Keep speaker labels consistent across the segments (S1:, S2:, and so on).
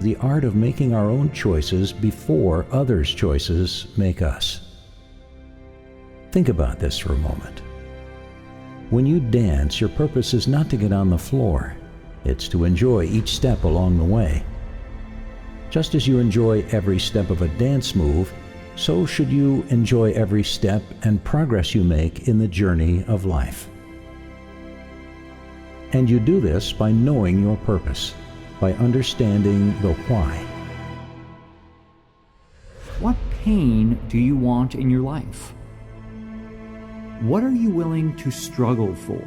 S1: the art of making our own choices before others' choices make us. Think about this for a moment. When you dance, your purpose is not to get on the floor. It's to enjoy each step along the way. Just as you enjoy every step of a dance move, so should you enjoy every step and progress you make in the journey of life. And you do this by knowing your purpose, by understanding the why.
S2: What pain do you want in your life? What are you willing to struggle for?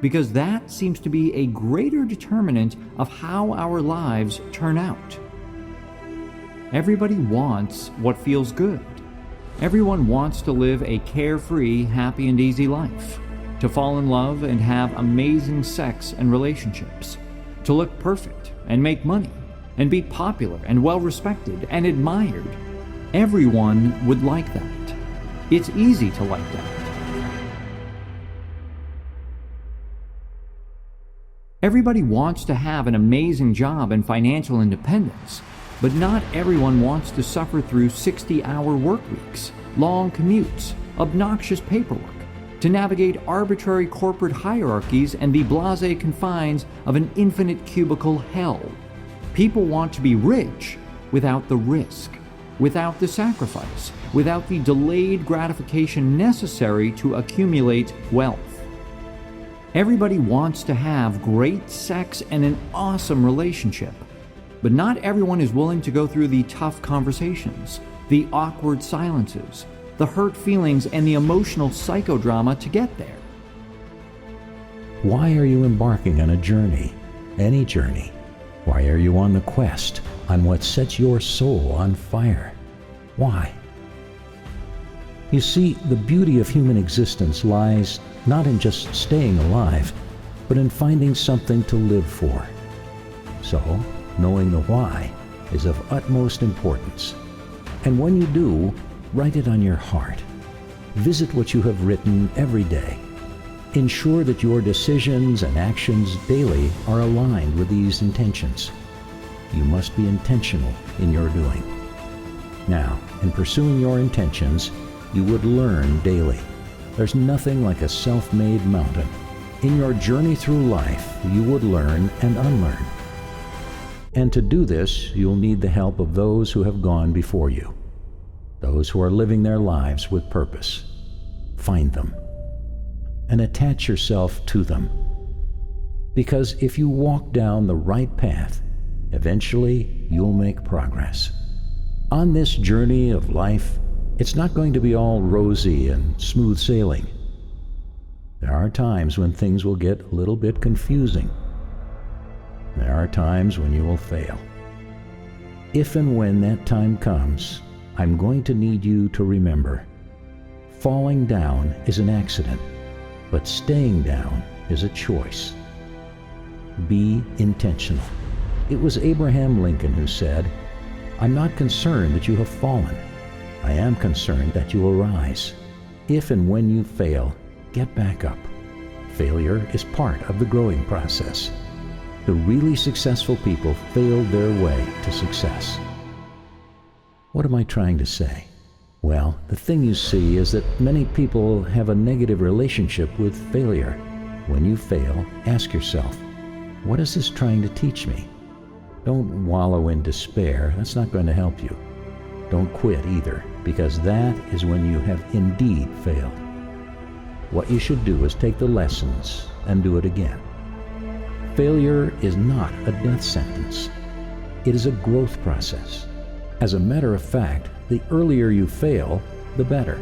S2: Because that seems to be a greater determinant of how our lives turn out. Everybody wants what feels good. Everyone wants to live a carefree, happy, and easy life, to fall in love and have amazing sex and relationships, to look perfect and make money, and be popular and well-respected and admired. Everyone would like that. It's easy to like that. Everybody wants to have an amazing job and financial independence, but not everyone wants to suffer through 60-hour work weeks, long commutes, obnoxious paperwork, to navigate arbitrary corporate hierarchies and the blasé confines of an infinite cubicle hell. People want to be rich without the risk, without the sacrifice, without the delayed gratification necessary to accumulate wealth. Everybody wants to have great sex and an awesome relationship, but not everyone is willing to go through the tough conversations, the awkward silences, the hurt feelings, and the emotional psychodrama to get there.
S1: Why are you embarking on a journey? Any journey? Why are you on the quest, on what sets your soul on fire? Why? You see, the beauty of human existence lies not in just staying alive, but in finding something to live for. So, knowing the why is of utmost importance. And when you do, write it on your heart. Visit what you have written every day. Ensure that your decisions and actions daily are aligned with these intentions. You must be intentional in your doing. Now, in pursuing your intentions, you would learn daily. There's nothing like a self-made mountain. In your journey through life, you would learn and unlearn. And to do this, you'll need the help of those who have gone before you, those who are living their lives with purpose. Find them and attach yourself to them. Because if you walk down the right path, eventually you'll make progress. On this journey of life, it's not going to be all rosy and smooth sailing. There are times when things will get a little bit confusing. There are times when you will fail. If and when that time comes, I'm going to need you to remember, falling down is an accident, but staying down is a choice. Be intentional. It was Abraham Lincoln who said, "I'm not concerned that you have fallen. I am concerned that you arise. If and when you fail, get back up. Failure is part of the growing process." The really successful people failed their way to success. What am I trying to say? Well, the thing you see is that many people have a negative relationship with failure. When you fail, ask yourself, what is this trying to teach me? Don't wallow in despair. That's not going to help you. Don't quit either, because that is when you have indeed failed. What you should do is take the lessons and do it again. Failure is not a death sentence. It is a growth process. As a matter of fact, the earlier you fail, the better.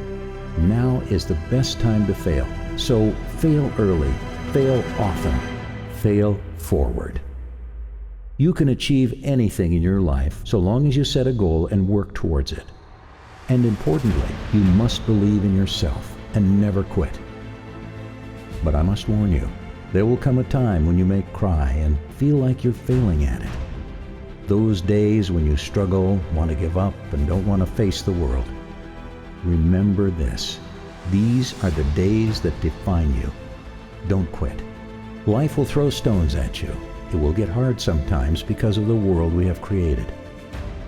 S1: Now is the best time to fail. So fail early, fail often, fail forward. You can achieve anything in your life so long as you set a goal and work towards it. And importantly, you must believe in yourself and never quit. But I must warn you, there will come a time when you may cry and feel like you're failing at it. Those days when you struggle, want to give up, and don't want to face the world. Remember this. These are the days that define you. Don't quit. Life will throw stones at you. It will get hard sometimes because of the world we have created.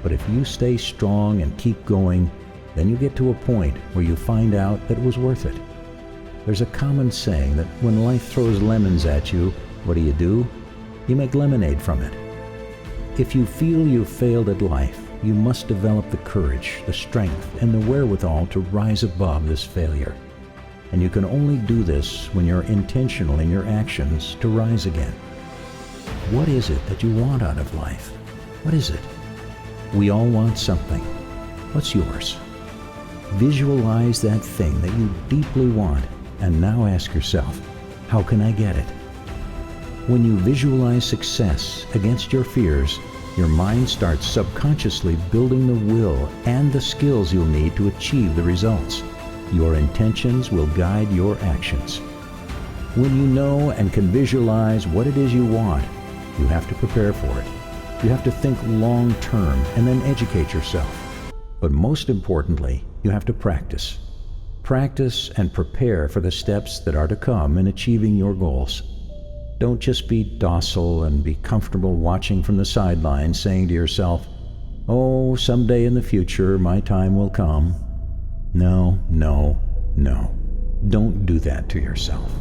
S1: But if you stay strong and keep going, then you get to a point where you find out that it was worth it. There's a common saying that when life throws lemons at you, what do? You make lemonade from it. If you feel you've failed at life, you must develop the courage, the strength, and the wherewithal to rise above this failure. And you can only do this when you're intentional in your actions to rise again. What is it that you want out of life? What is it? We all want something. What's yours? Visualize that thing that you deeply want, and now ask yourself, how can I get it? When you visualize success against your fears, your mind starts subconsciously building the will and the skills you'll need to achieve the results. Your intentions will guide your actions. When you know and can visualize what it is you want, you have to prepare for it. You have to think long term and then educate yourself. But most importantly, you have to practice. Practice and prepare for the steps that are to come in achieving your goals. Don't just be docile and be comfortable watching from the sidelines saying to yourself, "Oh, someday in the future my time will come." No. Don't do that to yourself.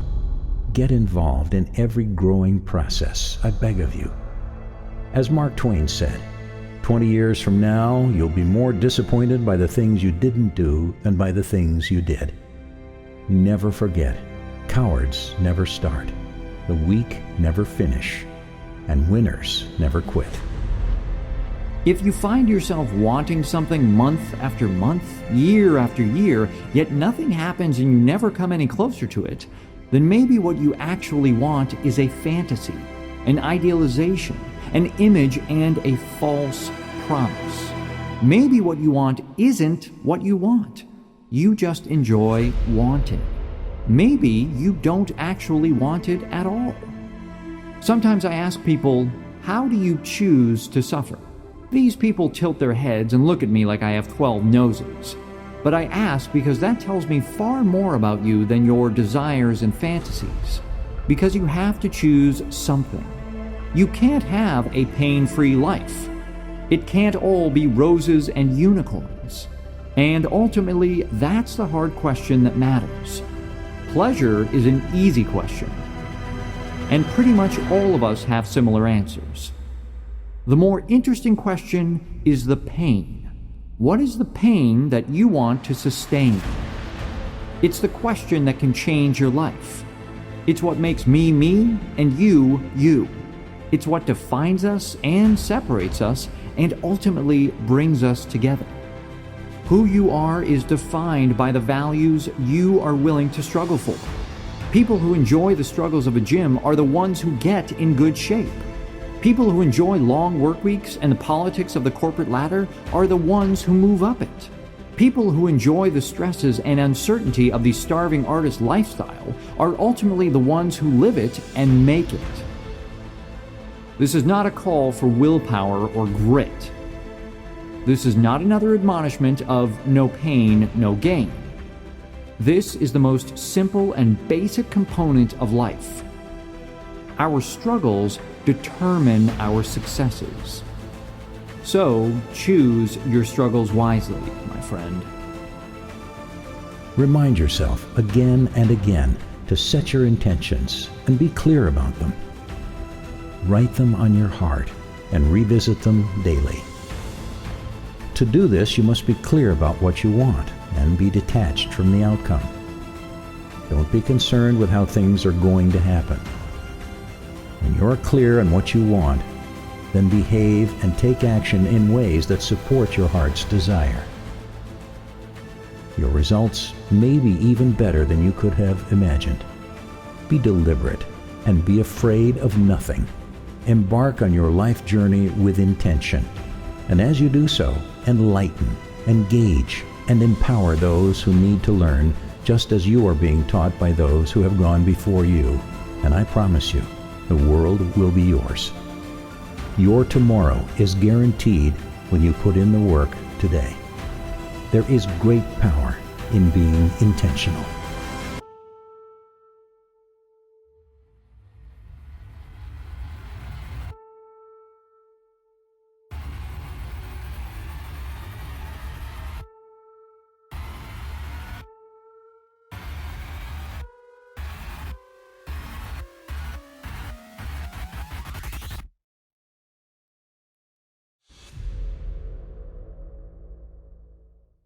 S1: Get involved in every growing process, I beg of you. As Mark Twain said, 20 years from now, you'll be more disappointed by the things you didn't do than by the things you did. Never forget, cowards never start, the weak never finish, and winners never quit.
S2: If you find yourself wanting something month after month, year after year, yet nothing happens and you never come any closer to it, then maybe what you actually want is a fantasy, an idealization, an image, and a false promise. Maybe what you want isn't what you want. You just enjoy wanting. Maybe you don't actually want it at all. Sometimes I ask people, how do you choose to suffer? These people tilt their heads and look at me like I have 12 noses. But I ask because that tells me far more about you than your desires and fantasies. Because you have to choose something. You can't have a pain-free life. It can't all be roses and unicorns. And ultimately, that's the hard question that matters. Pleasure is an easy question. And pretty much all of us have similar answers. The more interesting question is the pain. What is the pain that you want to sustain? It's the question that can change your life. It's what makes me, me, and you, you. It's what defines us and separates us and ultimately brings us together. Who you are is defined by the values you are willing to struggle for. People who enjoy the struggles of a gym are the ones who get in good shape. People who enjoy long work weeks and the politics of the corporate ladder are the ones who move up it. People who enjoy the stresses and uncertainty of the starving artist lifestyle are ultimately the ones who live it and make it. This is not a call for willpower or grit. This is not another admonishment of no pain, no gain. This is the most simple and basic component of life. Our struggles determine our successes. So choose your struggles wisely, my friend.
S1: Remind yourself again and again to set your intentions and be clear about them. Write them on your heart and revisit them daily. To do this, you must be clear about what you want and be detached from the outcome. Don't be concerned with how things are going to happen. When you're clear on what you want, then behave and take action in ways that support your heart's desire. Your results may be even better than you could have imagined. Be deliberate and be afraid of nothing. Embark on your life journey with intention. And as you do so, enlighten, engage, and empower those who need to learn, just as you are being taught by those who have gone before you. And I promise you, the world will be yours. Your tomorrow is guaranteed when you put in the work today. There is great power in being intentional.